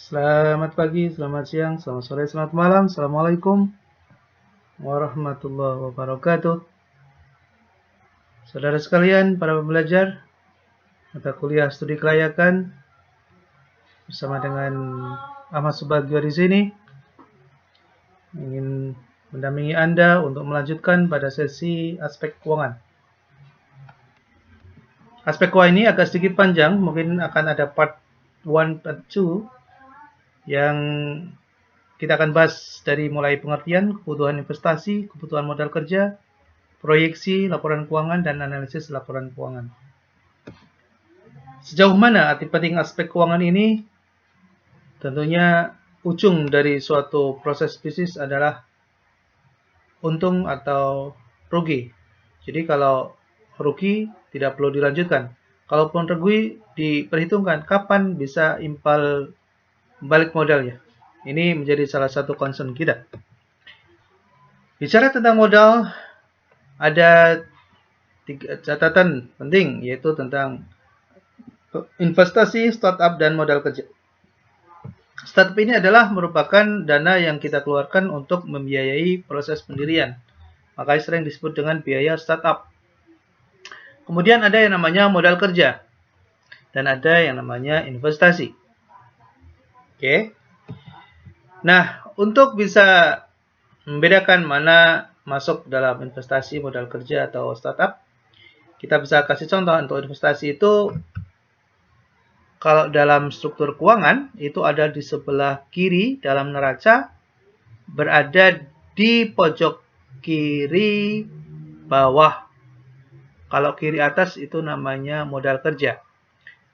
Selamat pagi, selamat siang, selamat sore, selamat malam. Assalamualaikum warahmatullahi wabarakatuh. Saudara sekalian, para pembelajar, mata kuliah studi kelayakan bersama dengan Ahmad Subagio di sini ingin mendampingi Anda untuk melanjutkan pada sesi aspek keuangan. Aspek keuangan ini agak sedikit panjang, mungkin akan ada part 1, part 2 yang kita akan bahas dari mulai pengertian, kebutuhan investasi, kebutuhan modal kerja, proyeksi laporan keuangan, dan analisis laporan keuangan. Sejauh mana arti penting aspek keuangan ini? Tentunya ujung dari suatu proses bisnis adalah untung atau rugi. Jadi kalau rugi tidak perlu dilanjutkan. Kalaupun rugi diperhitungkan kapan bisa imbal balik modalnya. Ini menjadi salah satu concern kita. Bicara tentang modal, ada 3 catatan penting, yaitu tentang investasi, startup, dan modal kerja. Startup ini adalah merupakan dana yang kita keluarkan untuk membiayai proses pendirian. Makanya sering disebut dengan biaya startup. Kemudian ada yang namanya modal kerja. Dan ada yang namanya investasi. Oke. Nah, untuk bisa membedakan mana masuk dalam investasi, modal kerja, atau startup, kita bisa kasih contoh. Untuk investasi itu, kalau dalam struktur keuangan, itu ada di sebelah kiri dalam neraca, berada di pojok kiri bawah. Kalau kiri atas itu namanya modal kerja.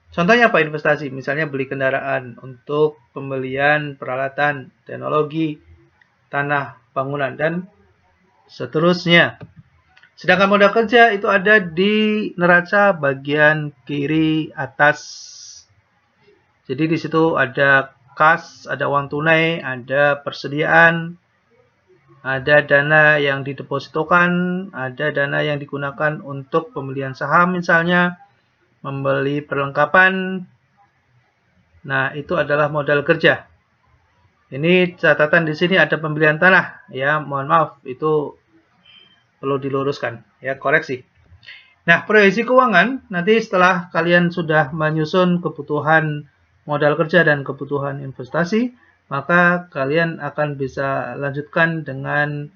Contohnya apa investasi? Misalnya beli kendaraan untuk pembelian peralatan, teknologi, tanah, bangunan, dan seterusnya. Sedangkan modal kerja itu ada di neraca bagian kiri atas. Jadi di situ ada kas, ada uang tunai, ada persediaan, ada dana yang didepositokan, ada dana yang digunakan untuk pembelian saham misalnya, membeli perlengkapan. Nah, itu adalah modal kerja. Ini catatan di sini ada pembelian tanah, ya, mohon maaf, itu perlu diluruskan, ya, koreksi. Nah, proyeksi keuangan, nanti setelah kalian sudah menyusun kebutuhan modal kerja dan kebutuhan investasi, maka kalian akan bisa lanjutkan dengan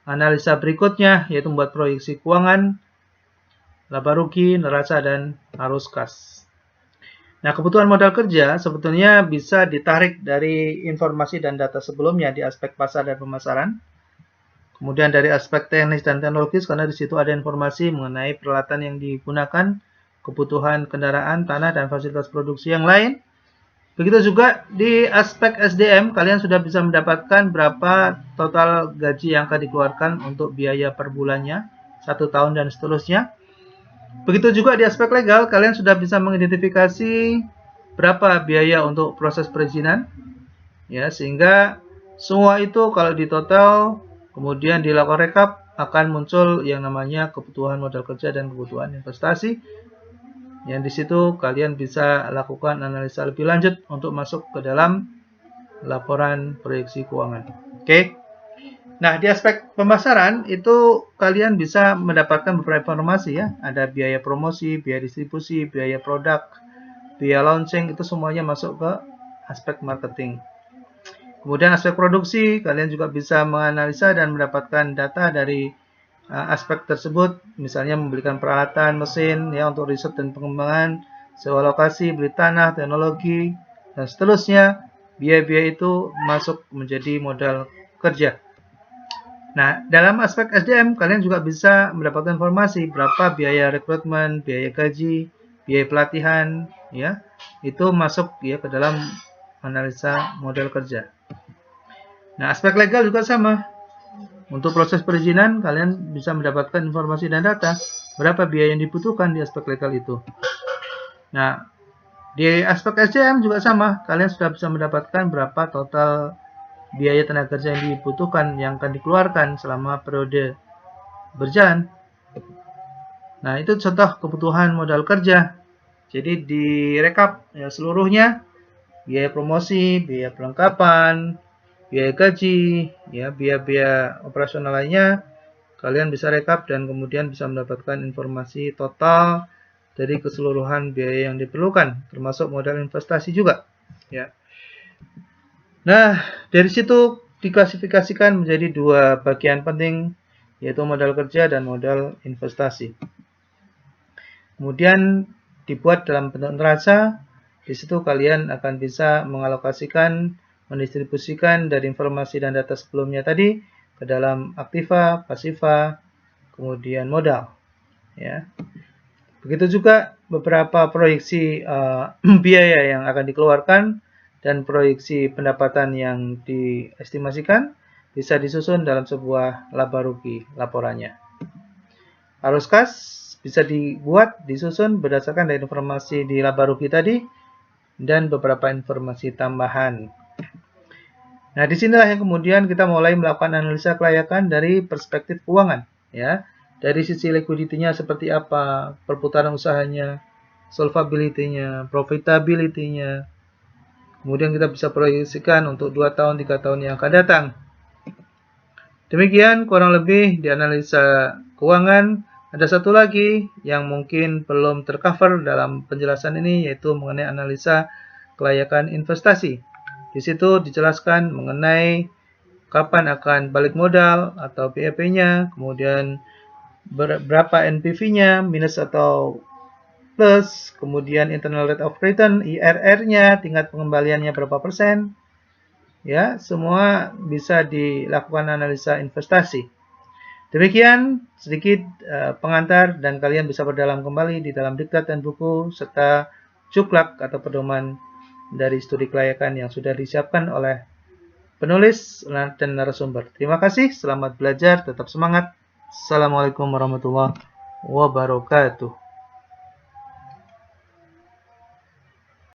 analisa berikutnya, yaitu membuat proyeksi keuangan, laba rugi, neraca, dan arus kas. Nah, kebutuhan modal kerja sebetulnya bisa ditarik dari informasi dan data sebelumnya di aspek pasar dan pemasaran. Kemudian dari aspek teknis dan teknologis, karena di situ ada informasi mengenai peralatan yang digunakan, kebutuhan kendaraan, tanah, dan fasilitas produksi yang lain. Begitu juga di aspek SDM, kalian sudah bisa mendapatkan berapa total gaji yang akan dikeluarkan untuk biaya per bulannya, 1 tahun dan seterusnya. Begitu juga di aspek legal, kalian sudah bisa mengidentifikasi berapa biaya untuk proses perizinan, ya, sehingga semua itu kalau ditotal, kemudian dilakukan rekap, akan muncul yang namanya kebutuhan modal kerja dan kebutuhan investasi. Yang di situ kalian bisa lakukan analisa lebih lanjut untuk masuk ke dalam laporan proyeksi keuangan. Oke. Nah, di aspek pemasaran itu kalian bisa mendapatkan beberapa informasi, ya. Ada biaya promosi, biaya distribusi, biaya produk, biaya launching, itu semuanya masuk ke aspek marketing. Kemudian aspek produksi, kalian juga bisa menganalisa dan mendapatkan data dari aspek tersebut, misalnya membelikan peralatan, mesin, ya, untuk riset dan pengembangan, sewa lokasi, beli tanah, teknologi, dan seterusnya. Biaya-biaya itu masuk menjadi modal kerja. Nah, dalam aspek SDM, kalian juga bisa mendapatkan informasi berapa biaya rekrutmen, biaya gaji, biaya pelatihan, ya, itu masuk, ya, ke dalam analisa modal kerja. Nah, aspek legal juga sama. Untuk proses perizinan, kalian bisa mendapatkan informasi dan data berapa biaya yang dibutuhkan di aspek legal itu. Nah, di aspek SDM juga sama. Kalian sudah bisa mendapatkan berapa total biaya tenaga kerja yang dibutuhkan, yang akan dikeluarkan selama periode berjalan. Nah, itu contoh kebutuhan modal kerja. Jadi direkap, ya, seluruhnya biaya promosi, biaya perlengkapan, biaya gaji, ya, biaya-biaya operasional lainnya, kalian bisa rekap dan kemudian bisa mendapatkan informasi total dari keseluruhan biaya yang diperlukan, termasuk modal investasi juga, ya. Nah, dari situ diklasifikasikan menjadi dua bagian penting, yaitu modal kerja dan modal investasi. Kemudian dibuat dalam bentuk neraca. Di situ kalian akan bisa mengalokasikan, mendistribusikan dari informasi dan data sebelumnya tadi ke dalam aktiva, pasiva, kemudian modal. Ya. Begitu juga beberapa proyeksi biaya yang akan dikeluarkan dan proyeksi pendapatan yang diestimasikan bisa disusun dalam sebuah laba rugi laporannya. Arus kas bisa dibuat, disusun berdasarkan dari informasi di laba rugi tadi dan beberapa informasi tambahan. Nah, disinilah yang kemudian kita mulai melakukan analisa kelayakan dari perspektif keuangan, ya. Dari sisi liquidity-nya seperti apa, perputaran usahanya, solvability-nya, profitability-nya. Kemudian kita bisa proyeksikan untuk 2 tahun, 3 tahun yang akan datang. Demikian kurang lebih di analisa keuangan. Ada satu lagi yang mungkin belum tercover dalam penjelasan ini, yaitu mengenai analisa kelayakan investasi. Di situ dijelaskan mengenai kapan akan balik modal atau BEP-nya, kemudian berapa NPV-nya, minus atau plus, kemudian internal rate of return, IRR-nya, tingkat pengembaliannya berapa persen. Ya, semua bisa dilakukan analisa investasi. Demikian sedikit pengantar dan kalian bisa berdalam kembali di dalam diktat dan buku serta cuklak atau pedoman dari studi kelayakan yang sudah disiapkan oleh penulis dan narasumber. Terima kasih, selamat belajar, tetap semangat. Assalamualaikum warahmatullahi wabarakatuh.